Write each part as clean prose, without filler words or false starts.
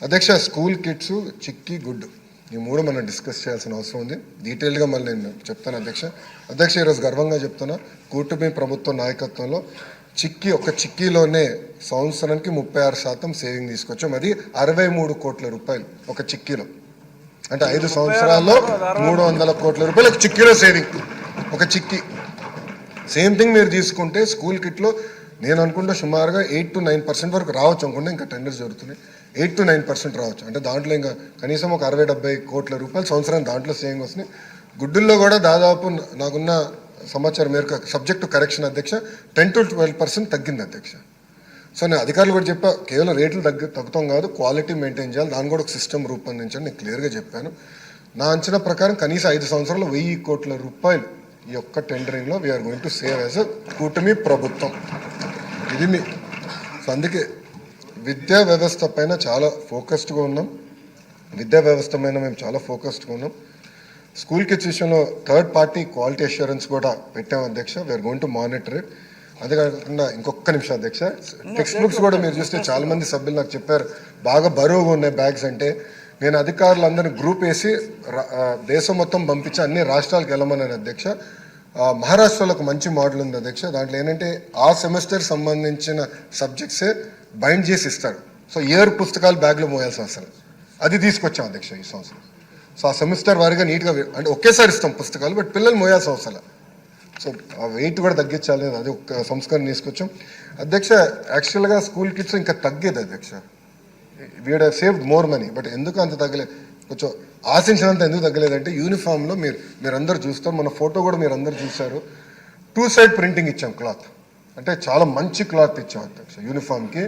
అధ్యక్ష school kits చిక్కి good ఈ మూడు మనం డిస్కస్ చేయాల్సిన అవసరం ఉంది. డీటెయిల్గా మళ్ళీ నేను చెప్తాను అధ్యక్ష ఈరోజు గర్వంగా చెప్తున్నా, కూటమి ప్రభుత్వ నాయకత్వంలో ఒక చిక్కీలోనే సంవత్సరానికి 36% సేవింగ్ తీసుకొచ్చాం. అది 63 కోట్ల రూపాయలు ఒక చిక్కీలో. అంటే 5 సంవత్సరాల్లో 300 కోట్ల రూపాయలు ఒక చిక్కీలో సేవింగ్. ఒక చిక్కీ సేమ్ థింగ్ మీరు తీసుకుంటే స్కూల్ కిట్లో నేను అనుకుంటే సుమారుగా 8 to 9% వరకు రావచ్చు అనుకుంటే, ఇంకా టెండర్స్ జరుగుతున్నాయి. 8 to 9% రావచ్చు. అంటే దాంట్లో ఇంకా కనీసం ఒక 60-70 కోట్ల రూపాయలు సంవత్సరానికి దాంట్లో సేవింగ్ వస్తున్నాయి. గుడ్డుల్లో కూడా దాదాపు నాకున్న సమాచారం మేరకు సబ్జెక్ట్ టు కరెక్షన్ అధ్యక్ష 10 to 12% తగ్గింది అధ్యక్ష. సో నేను అధికారులు కూడా చెప్పా, కేవలం రేట్లు తగ్గుతాం కాదు, క్వాలిటీ మెయింటైన్ చేయాలి, దాన్ని కూడా ఒక సిస్టమ్ రూపొందించాలి. నేను క్లియర్గా చెప్పాను. నా అంచనా ప్రకారం కనీసం 5 సంవత్సరాలు 1000 కోట్ల రూపాయలు ఈ యొక్క టెండరింగ్లో we're going to save as కూటమి ప్రభుత్వం. ఇది సో అందుకే విద్యా వ్యవస్థ పైన చాలా ఫోకస్డ్గా ఉన్నాం. మేము చాలా ఫోకస్డ్గా ఉన్నాం. స్కూల్ కిడ్స్ విషయంలో థర్డ్ పార్టీ క్వాలిటీ అష్యూరెన్స్ కూడా పెట్టాం అధ్యక్ష. We're going to monitor it. అదే కాకుండా ఇంకొక నిమిషం అధ్యక్ష, టెక్స్ట్ బుక్స్ కూడా మీరు చూస్తే చాలా మంది సభ్యులు నాకు చెప్పారు బాగా బరువుగా ఉన్నాయి బ్యాగ్స్ అంటే. నేను అధికారులందరినీ గ్రూప్ వేసి దేశం మొత్తం పంపించి అన్ని రాష్ట్రాలకు వెళ్ళమన్నాను అధ్యక్ష. మహారాష్ట్రలో ఒక మంచి మోడల్ ఉంది అధ్యక్ష. దాంట్లో ఏంటంటే ఆ సెమిస్టర్ సంబంధించిన సబ్జెక్ట్సే బైండ్ చేసి ఇస్తారు. సో ఇయర్ పుస్తకాలు బ్యాగ్లో మోయాల్సిన అవసరం, అది తీసుకొచ్చాం అధ్యక్ష ఈ సంవత్సరం. సో ఆ సెమిస్టర్ వారిగా నీట్గా అంటే ఒకేసారి ఇస్తాం పుస్తకాలు, బట్ పిల్లలు మోయాల్సిన అవసరం. సో ఆ వెయిట్ కూడా తగ్గించాలి, అది ఒక సంస్కరణ తీసుకొచ్చాం అధ్యక్ష. యాక్చువల్గా స్కూల్ కిడ్స్ ఇంకా తగ్గేది అధ్యక్ష. We'd saved more money, but ఎందుకు అంత తగ్గలేదు, కొంచెం ఆశించినంత ఎందుకు తగ్గలేదంటే యూనిఫామ్లో మీరందరూ చూస్తారు, మన ఫోటో కూడా మీరు అందరూ చూశారు. 2 side ప్రింటింగ్ ఇచ్చాం క్లాత్, అంటే చాలా మంచి క్లాత్ ఇచ్చాం అధ్యక్ష యూనిఫామ్కి.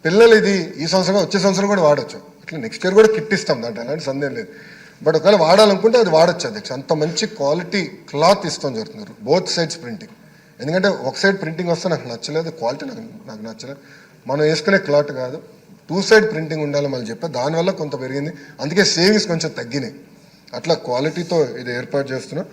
పిల్లలు ఇది ఈ సంవత్సరం వచ్చే సంవత్సరం కూడా వాడచ్చు, అట్లా నెక్స్ట్ ఇయర్ కూడా కిట్ ఇస్తాం, దాంట్లో అలాంటి సందేహం లేదు. బట్ ఒకవేళ వాడాలనుకుంటే అది వాడచ్చు అధ్యక్ష. అంత మంచి క్వాలిటీ క్లాత్ ఇస్తాం జరుగుతున్నారు, బోత్ సైడ్స్ ప్రింటింగ్. ఎందుకంటే ఒక సైడ్ ప్రింటింగ్ వస్తే నాకు నచ్చలేదు, క్వాలిటీ నాకు నచ్చలేదు. మనం వేసుకునే క్లాత్ కాదు, 2 side ప్రింటింగ్ ఉండాలి మళ్ళీ చెప్పా. దానివల్ల కొంత పెరిగింది, అందుకే సేవింగ్స్ కొంచెం తగ్గినాయి. అట్లా క్వాలిటీతో ఇది ఏర్పాటు చేస్తున్నాం.